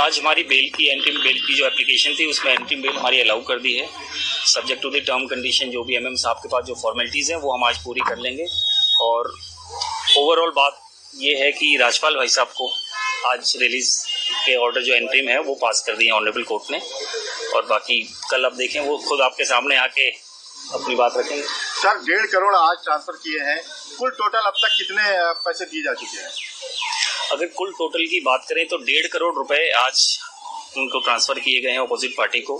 आज हमारी बेल की एंट्री बेल की जो एप्लीकेशन थी उसमें एंट्री बेल हमारी अलाउ कर दी है, subject to the term condition. जो भी एमएम साहब के पास जो फॉर्मेलिटीज़ हैं वो हम आज पूरी कर लेंगे। और ओवरऑल बात ये है कि राजपाल भाई साहब को आज रिलीज के ऑर्डर जो एंट्रीम है वो पास कर दिए ऑनरेबल कोर्ट ने, और बाकी कल अब देखें वो खुद आपके सामने आके अपनी बात रखेंगे। सर 1.5 करोड़ आज ट्रांसफर किए हैं, कुल टोटल अब तक कितने पैसे दिए जा चुके हैं? अगर कुल टोटल की बात करें तो 1.5 करोड़ रुपए आज उनको ट्रांसफर किए गए हैं ऑपोजिट पार्टी को।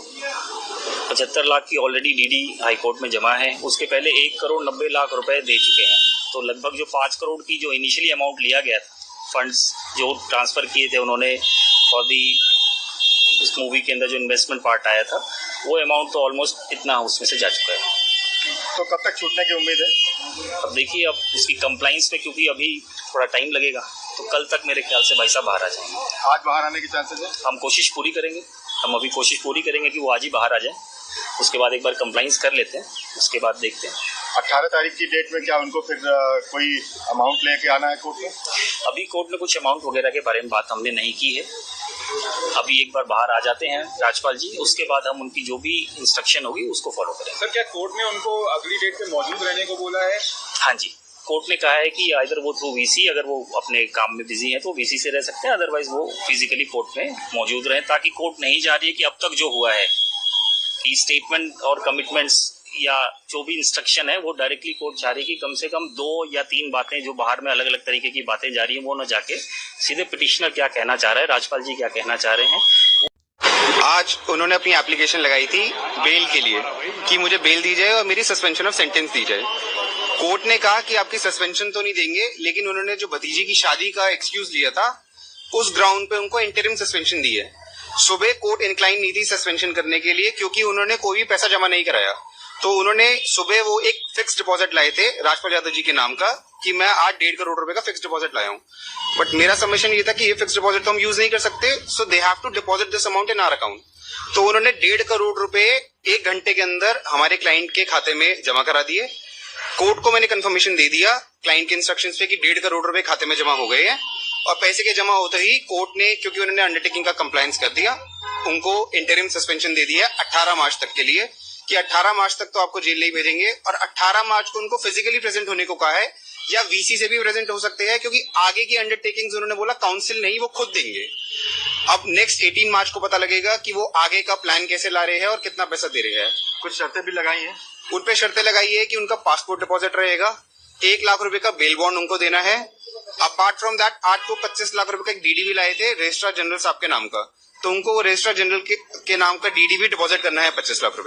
75 लाख की ऑलरेडी डीडी हाई कोर्ट में जमा है, उसके पहले 1 करोड़ 90 लाख रुपए दे चुके हैं। तो लगभग जो 5 करोड़ की जो इनिशियली अमाउंट लिया गया था, फंड्स जो ट्रांसफर किए थे उन्होंने और दी इस मूवी के अंदर जो इन्वेस्टमेंट पार्ट आया था वो अमाउंट तो ऑलमोस्ट इतना उसमें से जा चुका है। तो कब तक छूटने की उम्मीद है? अब देखिए, अब इसकी कंप्लाइंस पे क्योंकि अभी थोड़ा टाइम लगेगा, तो कल तक मेरे ख्याल से भाई साहब बाहर आ जाएंगे। आज बाहर आने के चांसेस है? हम कोशिश पूरी करेंगे, हम अभी कोशिश पूरी करेंगे कि वो आज ही बाहर आ जाए। उसके बाद एक बार कंप्लाइंस कर लेते हैं, उसके बाद देखते हैं। 18 तारीख की डेट में क्या उनको फिर कोई अमाउंट लेके आना है कोर्ट में? अभी कोर्ट में कुछ अमाउंट वगैरह के बारे में बात हमने नहीं की है। अभी एक बार बाहर आ जाते हैं राजपाल जी, उसके बाद हम उनकी जो भी इंस्ट्रक्शन होगी उसको फॉलो करेंगे। सर, क्या कोर्ट ने उनको अगली डेट पे मौजूद रहने को बोला है? हाँ जी, कोर्ट ने कहा है कि आइदर वो थ्रू वीसी, अगर वो अपने काम में बिजी हैं तो वीसी से रह सकते हैं, अदरवाइज वो फिजिकली कोर्ट में मौजूद रहें, ताकि कोर्ट नहीं जा रही है कि अब तक जो हुआ है कि स्टेटमेंट और कमिटमेंट्स या जो भी इंस्ट्रक्शन है वो डायरेक्टली कोर्ट जा रही है कि कम से कम 2 या 3 बातें जो बाहर में अलग अलग तरीके की बातें जा रही हैं वो न जाके सीधे पिटिशनर क्या कहना चाह रहा है, राजपाल जी क्या कहना चाह रहे हैं। आज उन्होंने अपनी एप्लीकेशन लगाई थी बेल के लिए कि मुझे बेल दी जाए और मेरी सस्पेंशन ऑफ सेंटेंस दी जाए। कोर्ट ने कहा कि आपकी सस्पेंशन तो नहीं देंगे, लेकिन उन्होंने जो भतीजी की शादी का एक्सक्यूज लिया था उस ग्राउंड पे उनको इंटरिम सस्पेंशन दी है। सुबह कोर्ट इंक्लाइन नहीं थी सस्पेंशन करने के लिए क्योंकि उन्होंने कोई भी पैसा जमा नहीं कराया। तो उन्होंने सुबह वो एक फिक्स डिपॉजिट लाए थे राजपाल यादव जी के नाम का कि मैं आज 1.5 करोड़ रुपए का फिक्स डिपॉजिट लाया हूं। बट मेरा सबमिशन ये था कि ये फिक्स डिपॉजिट तो हम यूज नहीं कर सकते, so they have to deposit this amount in our account. तो उन्होंने 1.5 करोड़ रुपए 1 घंटे के अंदर हमारे क्लाइंट के खाते में जमा करा दिए। कोर्ट को मैंने कंफर्मेशन दे दिया क्लाइंट के इंस्ट्रक्शंस पे कि 1.5 करोड़ रुपए खाते में जमा हो गए हैं, और पैसे के जमा होते ही कोर्ट ने, क्योंकि उन्होंने अंडरटेकिंग का कंप्लायंस कर दिया, उनको इंटरिम सस्पेंशन दे दिया 18 मार्च तक के लिए कि 18 मार्च तक तो आपको जेल नहीं भेजेंगे, और 18 मार्च को उनको फिजिकली प्रेजेंट होने को कहा है या वीसी से भी प्रेजेंट हो सकते हैं, क्योंकि आगे की अंडरटेकिंग्स उन्होंने बोला काउंसिल नहीं, वो खुद देंगे। अब नेक्स्ट 18 मार्च को पता लगेगा कि वो आगे का प्लान कैसे ला रहे हैं और कितना पैसा दे रहे हैं। कुछ शर्तें भी लगाई हैं? उन पे शर्तें लगाई है कि उनका पासपोर्ट डिपॉजिट रहेगा, 1 लाख रुपए का बेल बॉन्ड उनको देना है। अपार्ट फ्रॉम दैट आज वो 25 लाख रुपए का एक डीडी भी लाए थे रजिस्ट्रार जनरल साहब के नाम का, तो उनको वो रजिस्ट्रार जनरल के नाम का डीडी भी डिपॉजिट करना है 25 लाख रुपए।